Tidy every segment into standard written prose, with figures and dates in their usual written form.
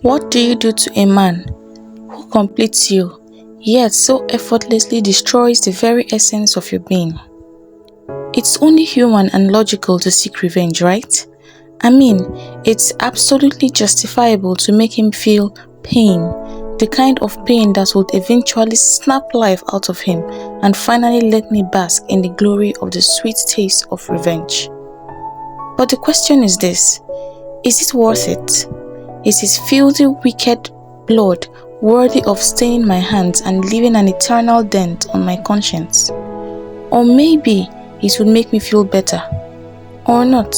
What do you do to a man who completes you, yet so effortlessly destroys the very essence of your being? It's only human and logical to seek revenge, right? I mean, it's absolutely justifiable to make him feel pain, the kind of pain that would eventually snap life out of him and finally let me bask in the glory of the sweet taste of revenge. But the question is this: is it worth it? Is his filthy, wicked blood worthy of staining my hands and leaving an eternal dent on my conscience? Or maybe it would make me feel better. Or not.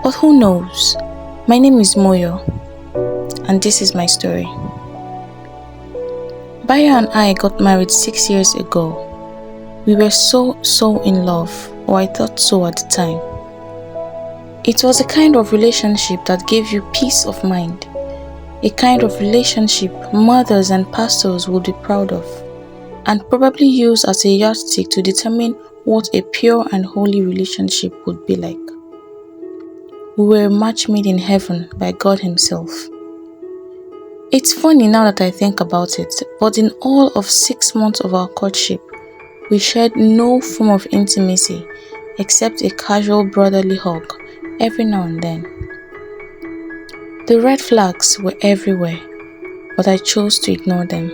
But who knows? My name is Moyo, and this is my story. Bayo and I got married 6 years ago. We were so in love, or I thought so at the time. It was a kind of relationship that gave you peace of mind. A kind of relationship mothers and pastors would be proud of, and probably use as a yardstick to determine what a pure and holy relationship would be like. We were a match made in heaven by God Himself. It's funny now that I think about it, but in all of 6 months of our courtship, we shared no form of intimacy except a casual brotherly hug every now and then. The red flags were everywhere, but I chose to ignore them.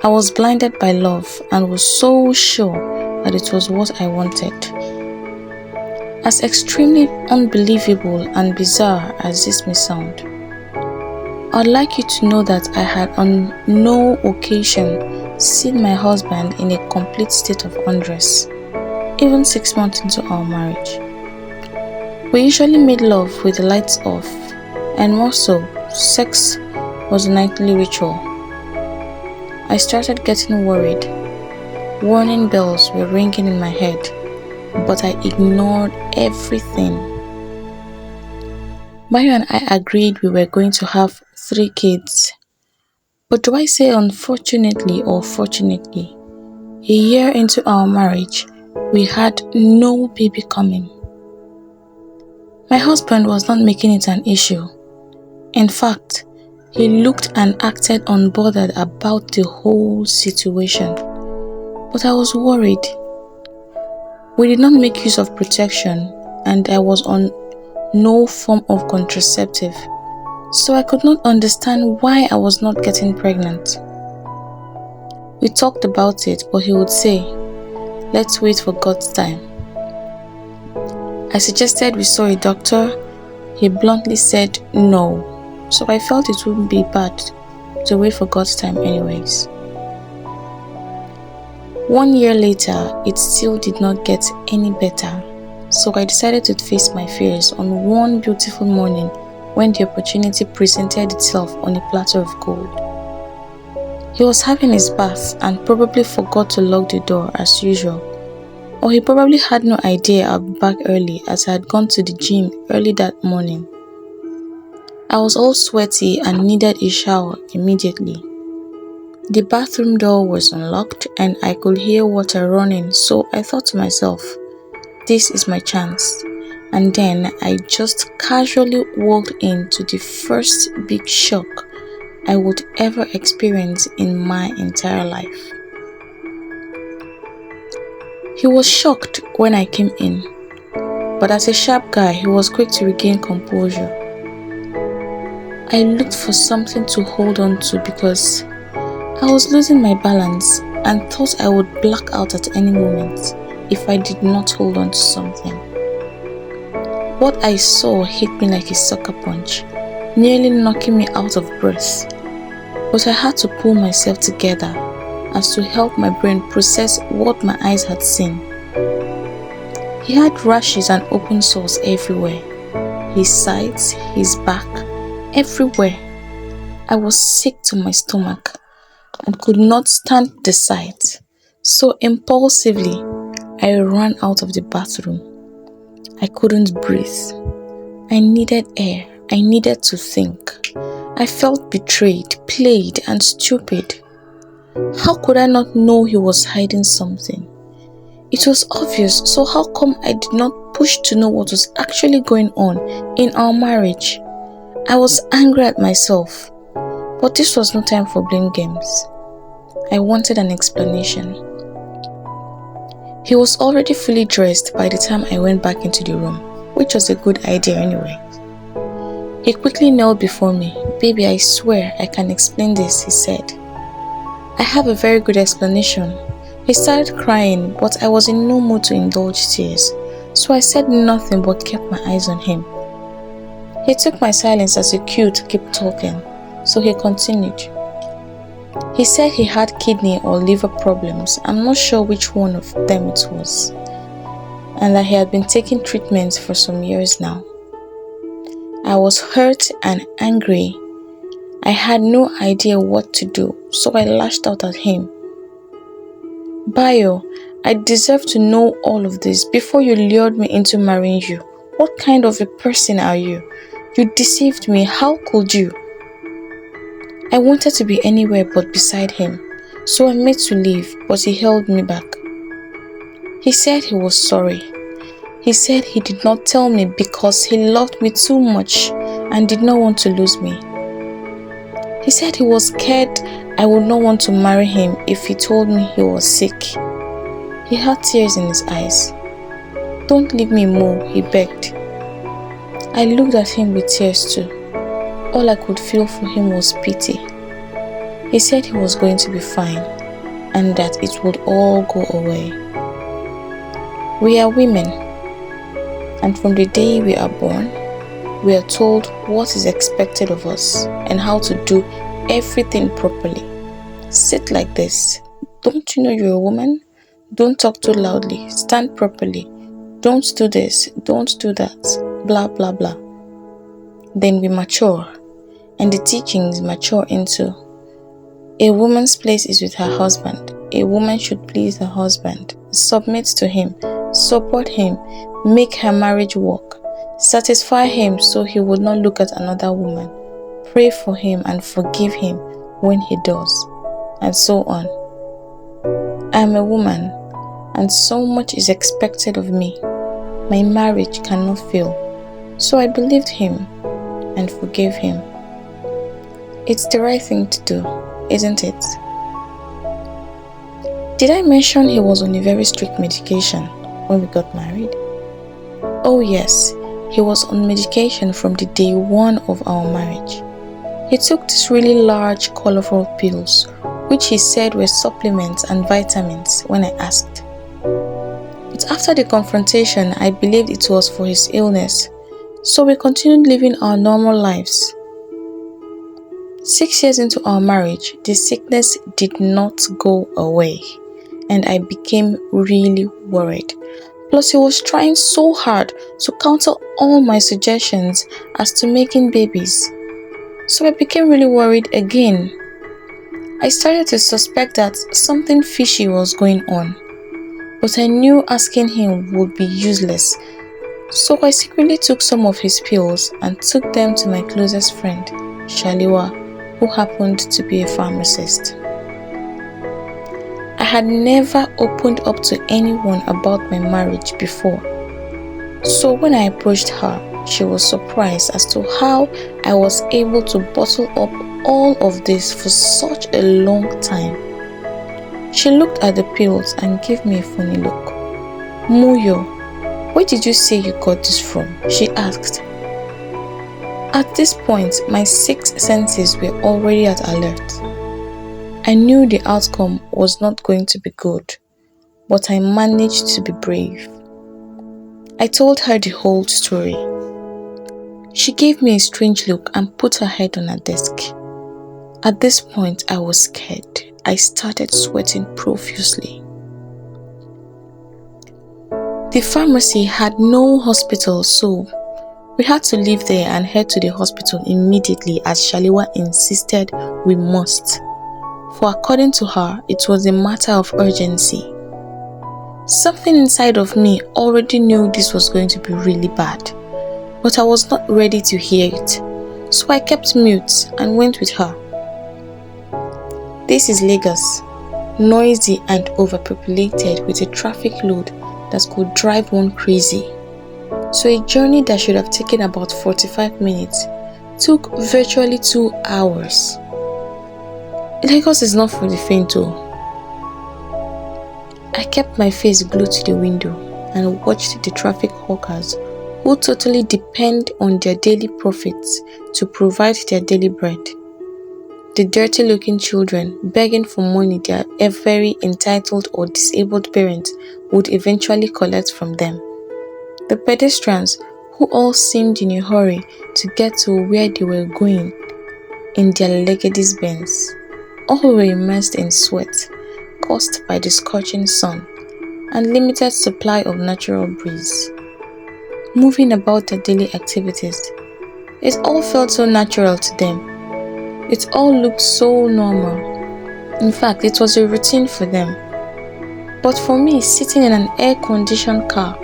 I was blinded by love and was so sure that it was what I wanted. As extremely unbelievable and bizarre as this may sound, I'd like you to know that I had on no occasion seen my husband in a complete state of undress, even 6 months into our marriage. We usually made love with the lights off, and more so, sex was a nightly ritual. I started getting worried. Warning bells were ringing in my head, but I ignored everything. Bayo and I agreed we were going to have 3 kids. But do I say unfortunately or fortunately? A year into our marriage, we had no baby coming. My husband was not making it an issue. In fact, he looked and acted unbothered about the whole situation. But I was worried. We did not make use of protection, and I was on no form of contraceptive, so I could not understand why I was not getting pregnant. We talked about it, but he would say, "Let's wait for God's time." I suggested we saw a doctor. He bluntly said no, so I felt it wouldn't be bad to wait for God's time anyways. 1 year later, it still did not get any better, so I decided to face my fears on one beautiful morning when the opportunity presented itself on a platter of gold. He was having his bath and probably forgot to lock the door as usual, or he probably had no idea I'd be back early as I had gone to the gym early that morning. I was all sweaty and needed a shower immediately. The bathroom door was unlocked and I could hear water running, so I thought to myself, this is my chance. And then I just casually walked into the first big shock I would ever experience in my entire life. He was shocked when I came in, but as a sharp guy, he was quick to regain composure. I looked for something to hold on to because I was losing my balance and thought I would black out at any moment if I did not hold on to something. What I saw hit me like a sucker punch, nearly knocking me out of breath. But I had to pull myself together as to help my brain process what my eyes had seen. He had rashes and open sores everywhere. His sides, his back, everywhere. I was sick to my stomach and could not stand the sight. So impulsively, I ran out of the bathroom. I couldn't breathe. I needed air. I needed to think. I felt betrayed, played, and stupid. How could I not know he was hiding something? It was obvious, so how come I did not push to know what was actually going on in our marriage? I was angry at myself. But this was no time for blame games. I wanted an explanation. He was already fully dressed by the time I went back into the room, which was a good idea anyway. He quickly knelt before me. "Baby, I swear I can explain this," he said. "I have a very good explanation." He started crying, but I was in no mood to indulge tears, so I said nothing but kept my eyes on him. He took my silence as a cue to keep talking, so he continued. He said he had kidney or liver problems, I'm not sure which one of them it was, and that he had been taking treatments for some years now. I was hurt and angry. I had no idea what to do, so I lashed out at him. "Bayo, I deserve to know all of this before you lured me into marrying you. What kind of a person are you? You deceived me. How could you?" I wanted to be anywhere but beside him, so I made to leave, but he held me back. He said he was sorry. He said he did not tell me because he loved me too much and did not want to lose me. He said he was scared I would not want to marry him if he told me he was sick. He had tears in his eyes. "Don't leave me, Mo," he begged. I looked at him with tears too. All I could feel for him was pity. He said he was going to be fine and that it would all go away. We are women, and from the day we are born, we are told what is expected of us and how to do everything properly. Sit like this. Don't you know you're a woman? Don't talk too loudly. Stand properly. Don't do this. Don't do that. Blah, blah, blah. Then we mature, and the teachings mature into a woman's place is with her husband. A woman should please her husband, submit to him, support him, make her marriage work, satisfy him so he would not look at another woman, pray for him and forgive him when he does, and so on. I am a woman, and so much is expected of me. My marriage cannot fail, so I believed him and forgave him. It's the right thing to do, isn't it? Did I mention he was on a very strict medication when we got married? Oh yes, he was on medication from the day one of our marriage. He took these really large, colorful pills, which he said were supplements and vitamins when I asked. But after the confrontation, I believed it was for his illness, so we continued living our normal lives. 6 years into our marriage, the sickness did not go away, and I became really worried. Plus, he was trying so hard to counter all my suggestions as to making babies. So I became really worried again. I started to suspect that something fishy was going on, but I knew asking him would be useless. So I secretly took some of his pills and took them to my closest friend, Shaliwa, who happened to be a pharmacist. I had never opened up to anyone about my marriage before. So when I approached her, she was surprised as to how I was able to bottle up all of this for such a long time. She looked at the pills and gave me a funny look. "Moyo, where did you say you got this from?" she asked. At this point, my 6 senses were already at alert. I knew the outcome was not going to be good, but I managed to be brave. I told her the whole story. She gave me a strange look and put her head on her desk. At this point, I was scared. I started sweating profusely. The pharmacy had no hospital, so we had to leave there and head to the hospital immediately as Shaliwa insisted we must. For according to her, it was a matter of urgency. Something inside of me already knew this was going to be really bad, but I was not ready to hear it, so I kept mute and went with her. This is Lagos, noisy and overpopulated with a traffic load that could drive one crazy. So a journey that should have taken about 45 minutes took virtually 2 hours. Lagos is not for the faint though. I kept my face glued to the window and watched the traffic hawkers who totally depend on their daily profits to provide their daily bread. The dirty-looking children begging for money their very entitled or disabled parents would eventually collect from them. The pedestrians who all seemed in a hurry to get to where they were going in their Legacy Benz. All were immersed in sweat caused by the scorching sun and limited supply of natural breeze. Moving about their daily activities, it all felt so natural to them. It all looked so normal. In fact, it was a routine for them. But for me, sitting in an air-conditioned car,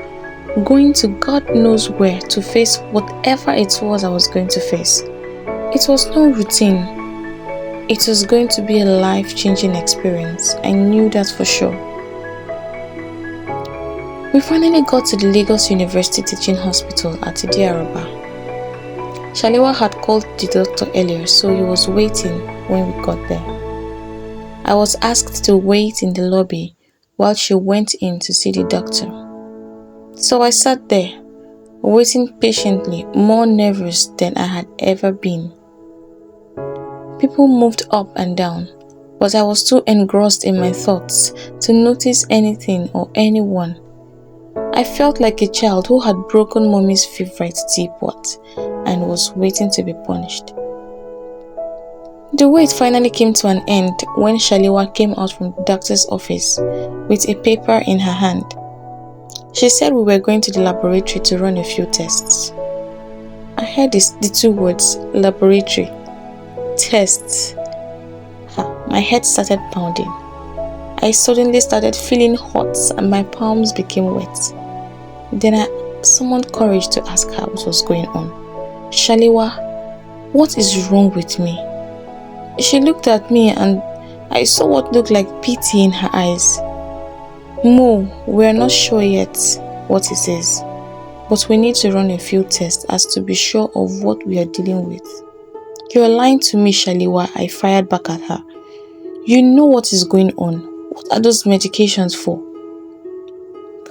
going to God knows where to face whatever it was I was going to face, it was no routine. It was going to be a life-changing experience. I knew that for sure. We finally got to the Lagos University Teaching Hospital at Idiaraba. Shaliwa had called the doctor earlier, so he was waiting when we got there. I was asked to wait in the lobby while she went in to see the doctor. So I sat there, waiting patiently, more nervous than I had ever been. People moved up and down, but I was too engrossed in my thoughts to notice anything or anyone. I felt like a child who had broken mommy's favorite teapot and was waiting to be punished. The wait finally came to an end when Shaliwa came out from the doctor's office with a paper in her hand. She said we were going to the laboratory to run a few tests. I heard the two words, laboratory, tests. My head started pounding. I suddenly started feeling hot and my palms became wet. Then I summoned courage to ask her what was going on. Shaliwa, what is wrong with me? She looked at me and I saw what looked like pity in her eyes. Mo, we are not sure yet what it is, but we need to run a few tests as to be sure of what we are dealing with. You are lying to me, Shaliwa, I fired back at her. You know what is going on. What are those medications for?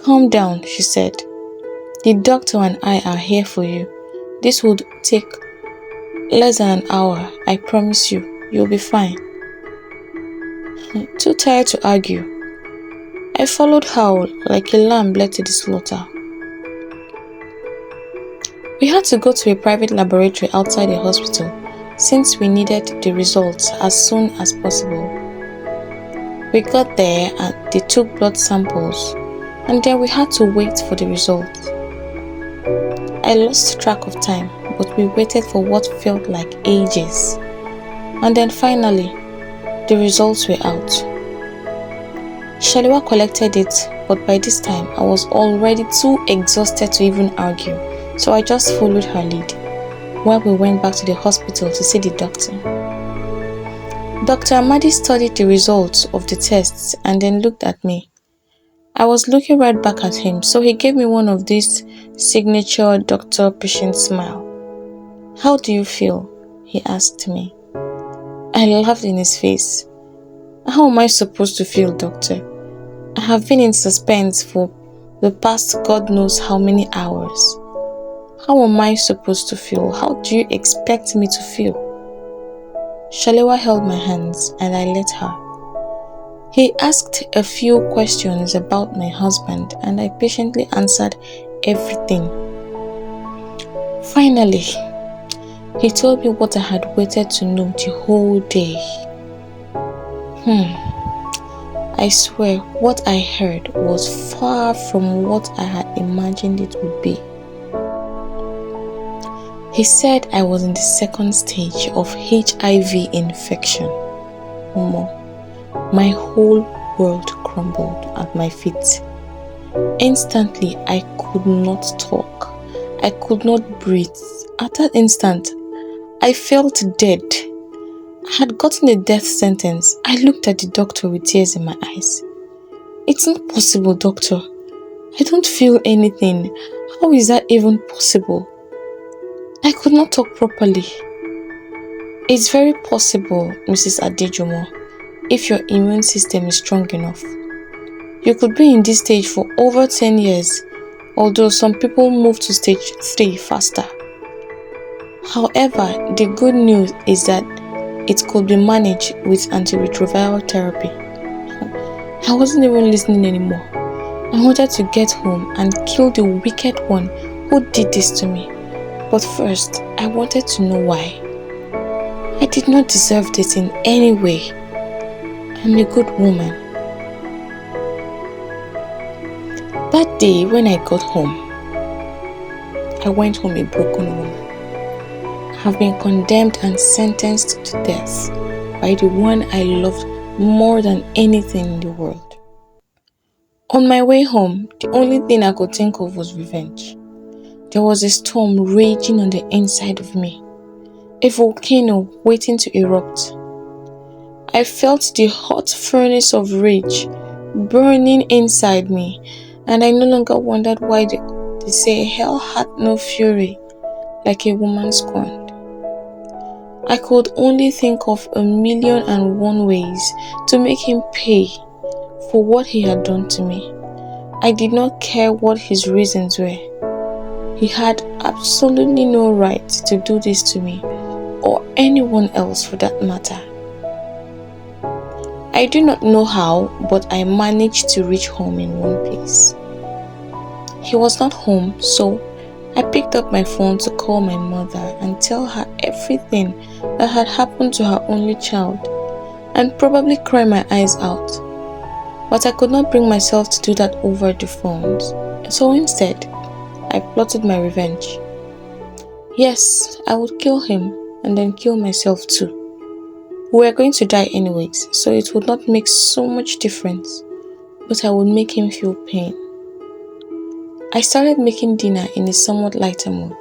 Calm down, she said. The doctor and I are here for you. This would take less than an hour, I promise you. You'll be fine. Too tired to argue, I followed her like a lamb led to the slaughter. We had to go to a private laboratory outside the hospital since we needed the results as soon as possible. We got there and they took blood samples and then we had to wait for the results. I lost track of time, but we waited for what felt like ages. And then finally, the results were out. Shaliwa collected it, but by this time I was already too exhausted to even argue, so I just followed her lead while we went back to the hospital to see the doctor. Dr. Amadi studied the results of the tests and then looked at me. I was looking right back at him, so he gave me one of these signature doctor-patient smile. How do you feel? He asked me. I laughed in his face. How am I supposed to feel, doctor? I have been in suspense for the past God knows how many hours. How am I supposed to feel? How do you expect me to feel? Shaliwa held my hands and I let her. He asked a few questions about my husband and I patiently answered everything. Finally, he told me what I had waited to know the whole day. I swear, what I heard was far from what I had imagined it would be. He said I was in the second stage of HIV infection. My whole world crumbled at my feet. Instantly, I could not talk. I could not breathe. At that instant, I felt dead. I had gotten a death sentence. I looked at the doctor with tears in my eyes. It's not possible, doctor. I don't feel anything. How is that even possible? I could not talk properly. It's very possible, Mrs. Adejumo, if your immune system is strong enough. You could be in this stage for over 10 years, although some people move to stage 3 faster. However, the good news is that it could be managed with antiretroviral therapy. I wasn't even listening anymore. I wanted to get home and kill the wicked one who did this to me. But first, I wanted to know why. I did not deserve this in any way. I'm a good woman. That day when I got home, I went home a broken woman. I have been condemned and sentenced to death by the one I loved more than anything in the world. On my way home, the only thing I could think of was revenge. There was a storm raging on the inside of me, a volcano waiting to erupt. I felt the hot furnace of rage burning inside me, and I no longer wondered why they say hell had no fury like a woman scorned. I could only think of 1,000,001 ways to make him pay for what he had done to me. I did not care what his reasons were. He had absolutely no right to do this to me, or anyone else for that matter. I do not know how, but I managed to reach home in one piece. He was not home, so I picked up my phone to call my mother and tell her everything that had happened to her only child, and probably cry my eyes out. But I could not bring myself to do that over the phone, so instead, I plotted my revenge. Yes, I would kill him and then kill myself too. We were going to die anyways, so it would not make so much difference, but I would make him feel pain. I started making dinner in a somewhat lighter mood.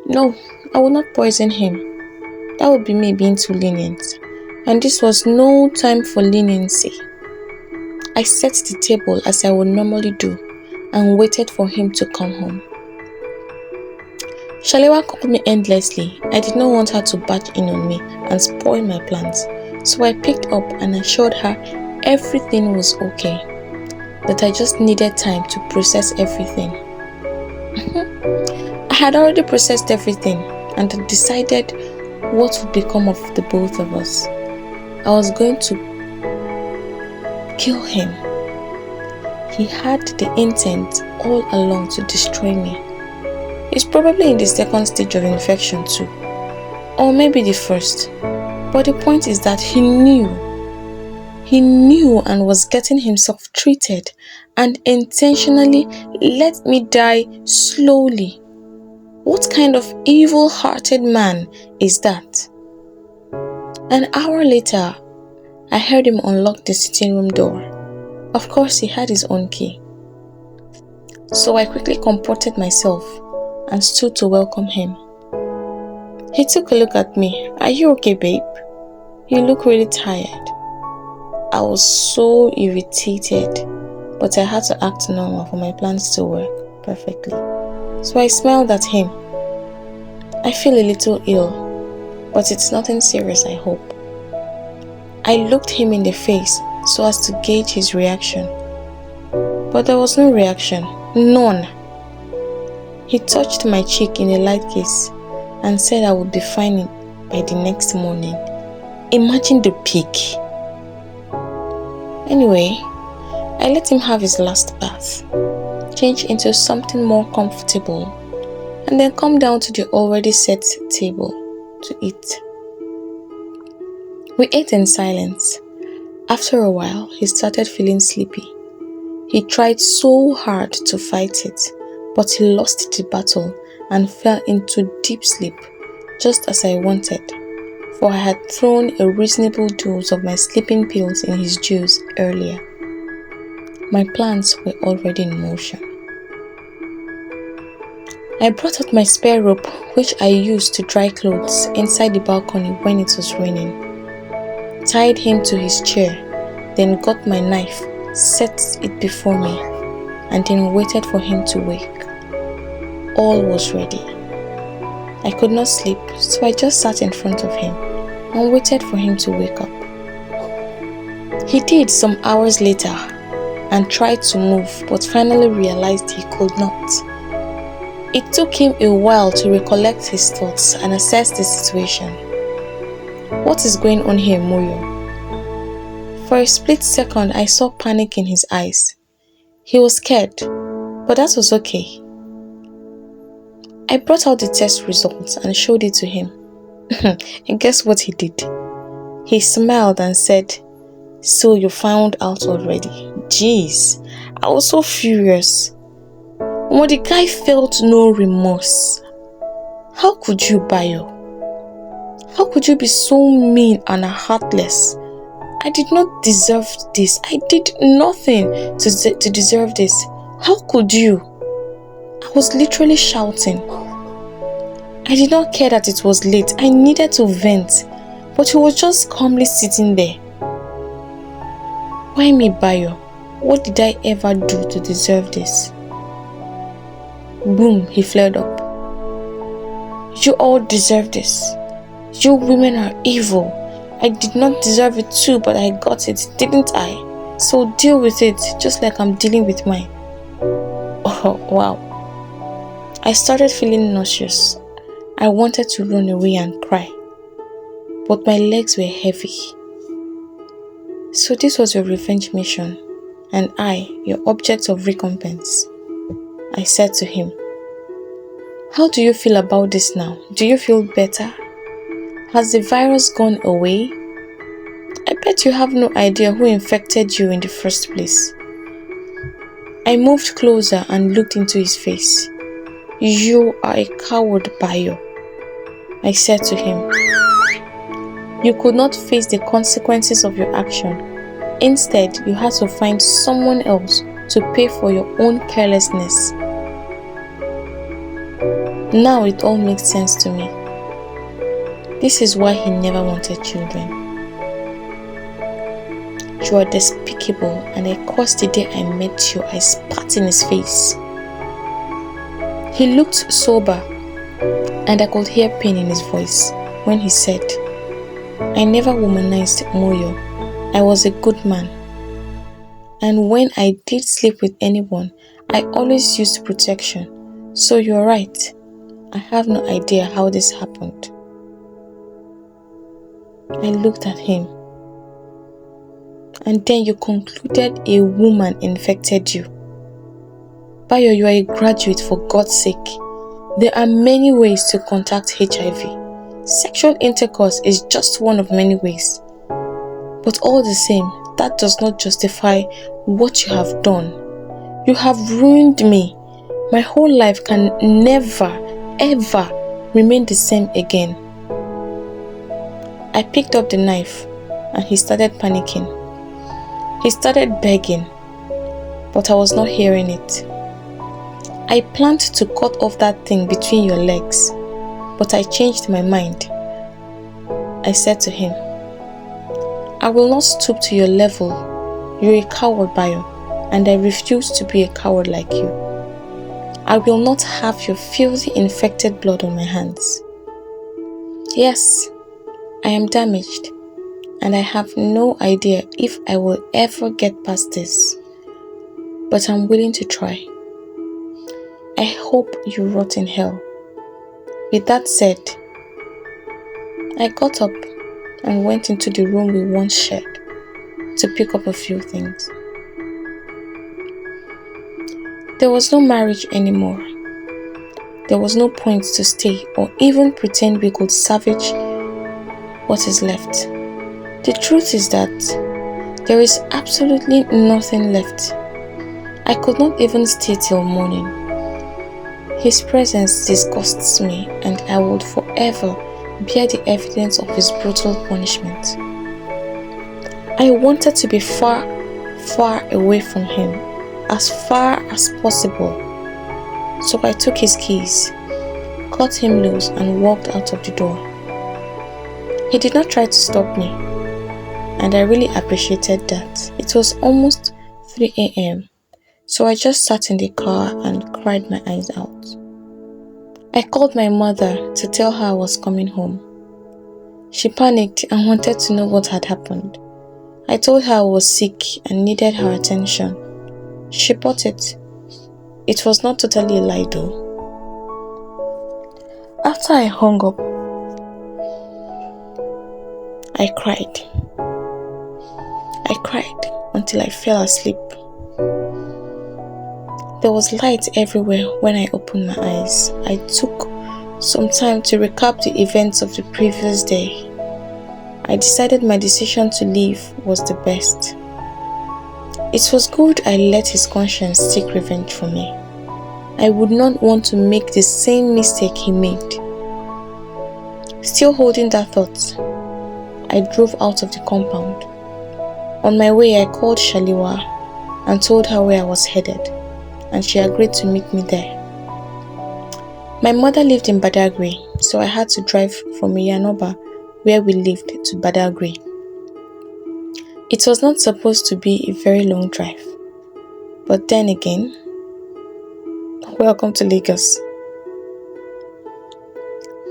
No, I would not poison him. That would be me being too lenient, and this was no time for leniency. I set the table as I would normally do and waited for him to come home. Shalewa called me endlessly. I did not want her to barge in on me and spoil my plans, so I picked up and assured her everything was okay, that I just needed time to process everything. I had already processed everything and had decided what would become of the both of us. I was going to kill him. He had the intent all along to destroy me. He's probably in the second stage of infection too, or maybe the first. But the point is that he knew and was getting himself treated and intentionally let me die slowly. What kind of evil-hearted man is that? An hour later, I heard him unlock the sitting room door. Of course, he had his own key. So I quickly comported myself and stood to welcome him. He took a look at me. "Are you okay, babe? You look really tired." I was so irritated, but I had to act normal for my plans to work perfectly. So I smiled at him. "I feel a little ill, but it's nothing serious, I hope." I looked him in the face so as to gauge his reaction, but there was no reaction, none. He touched my cheek in a light kiss and said I would be fine by the next morning. Imagine the peak. Anyway, I let him have his last bath, change into something more comfortable, and then come down to the already set table to eat. We ate in silence. After a while, he started feeling sleepy. He tried so hard to fight it, but he lost the battle and fell into deep sleep, just as I wanted, for I had thrown a reasonable dose of my sleeping pills in his juice earlier. My plans were already in motion. I brought out my spare rope, which I used to dry clothes inside the balcony when it was raining, tied him to his chair, then got my knife, set it before me, and then waited for him to wake. All was ready. I could not sleep, so I just sat in front of him and waited for him to wake up. He did some hours later and tried to move, but finally realized he could not. It took him a while to recollect his thoughts and assess the situation. What is going on here, Moyo? For a split second, I saw panic in his eyes. He was scared, but that was okay. I brought out the test results and showed it to him. And guess what he did? He smiled and said, "So you found out already?" Jeez, I was so furious. When the guy felt no remorse. How could you, Bayo? How could you be so mean and heartless? I did not deserve this. I did nothing to deserve this. How could you? I was literally shouting. I did not care that it was late. I needed to vent, but he was just calmly sitting there. Why me, Bayo? What did I ever do to deserve this? Boom, he flared up. You all deserve this. You women are evil. I did not deserve it too, but I got it, didn't I? So deal with it, just like I'm dealing with mine. Oh, wow. I started feeling nauseous. I wanted to run away and cry, but my legs were heavy. So this was your revenge mission, and I, your object of recompense. I said to him, how do you feel about this now? Do you feel better? Has the virus gone away? I bet you have no idea who infected you in the first place. I moved closer and looked into his face. You are a coward, Bayo. I said to him, you could not face the consequences of your action. Instead, you had to find someone else to pay for your own carelessness. Now it all makes sense to me. This is why he never wanted children. You are despicable, and I cursed the day I met you. I spat in his face. He looked sober, and I could hear pain in his voice when he said, I never womanized Moyo. I was a good man. And when I did sleep with anyone, I always used protection. So you're right. I have no idea how this happened. I looked at him. And then you concluded a woman infected you. Bayo, you are a graduate, for God's sake. There are many ways to contact HIV. Sexual intercourse is just one of many ways. But all the same, that does not justify what you have done. You have ruined me. My whole life can never, ever remain the same again. I picked up the knife and he started panicking. He started begging, but I was not hearing it. I planned to cut off that thing between your legs, but I changed my mind. I said to him, I will not stoop to your level. You're a coward, Bayo, and I refuse to be a coward like you. I will not have your filthy infected blood on my hands. Yes, I am damaged, and I have no idea if I will ever get past this, but I'm willing to try. I hope you rot in hell. With that said, I got up and went into the room we once shared to pick up a few things. There was no marriage anymore. There was no point to stay or even pretend we could salvage what is left. The truth is that there is absolutely nothing left. I could not even stay till morning. His presence disgusts me, and I would forever bear the evidence of his brutal punishment. I wanted to be far, far away from him, as far as possible. So I took his keys, cut him loose, and walked out of the door. He did not try to stop me, and I really appreciated that. It was almost 3 a.m., so I just sat in the car and cried my eyes out. I called my mother to tell her I was coming home. She panicked and wanted to know what had happened. I told her I was sick and needed her attention. She bought it. It was not totally a lie though. After I hung up, I cried. I cried until I fell asleep. There was light everywhere when I opened my eyes. I took some time to recap the events of the previous day. I decided my decision to leave was the best. It was good I let his conscience take revenge for me. I would not want to make the same mistake he made. Still holding that thought, I drove out of the compound. On my way, I called Shaliwa and told her where I was headed, and she agreed to meet me there. My mother lived in Badagry, so I had to drive from Yanoba, where we lived, to Badagry. It was not supposed to be a very long drive, but then again, welcome to Lagos.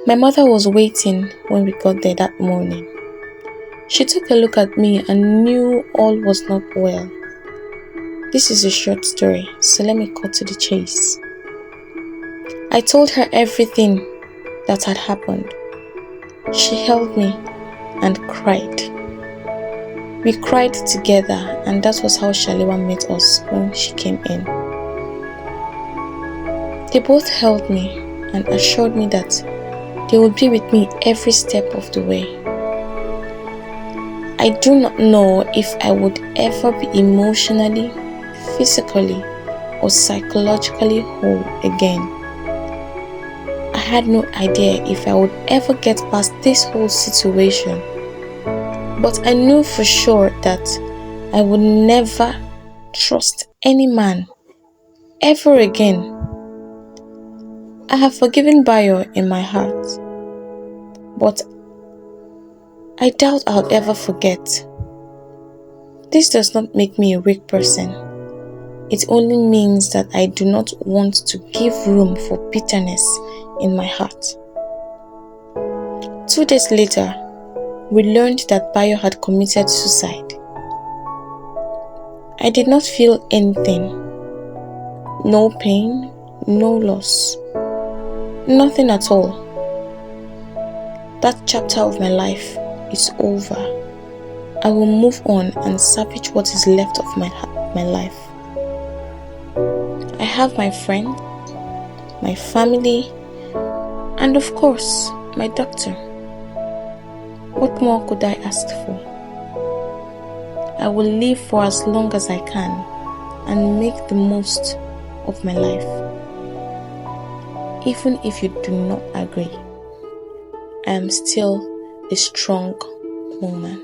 My mother was waiting when we got there that morning. She took a look at me and knew all was not well. This is a short story, so let me cut to the chase. I told her everything that had happened. She held me and cried. We cried together, and that was how Shaliwa met us when she came in. They both held me and assured me that they would be with me every step of the way. I do not know if I would ever be emotionally, physically, or psychologically whole again. I had no idea if I would ever get past this whole situation, but I knew for sure that I would never trust any man ever again. I have forgiven Bayo in my heart, but I doubt I'll ever forget. This does not make me a weak person. It only means that I do not want to give room for bitterness in my heart. 2 days later, we learned that Bayo had committed suicide. I did not feel anything. No pain, no loss. Nothing at all. That chapter of my life is over. I will move on and salvage what is left of my life. I have my friend, my family, and of course, my doctor. What more could I ask for? I will live for as long as I can and make the most of my life. Even if you do not agree, I am still a strong woman.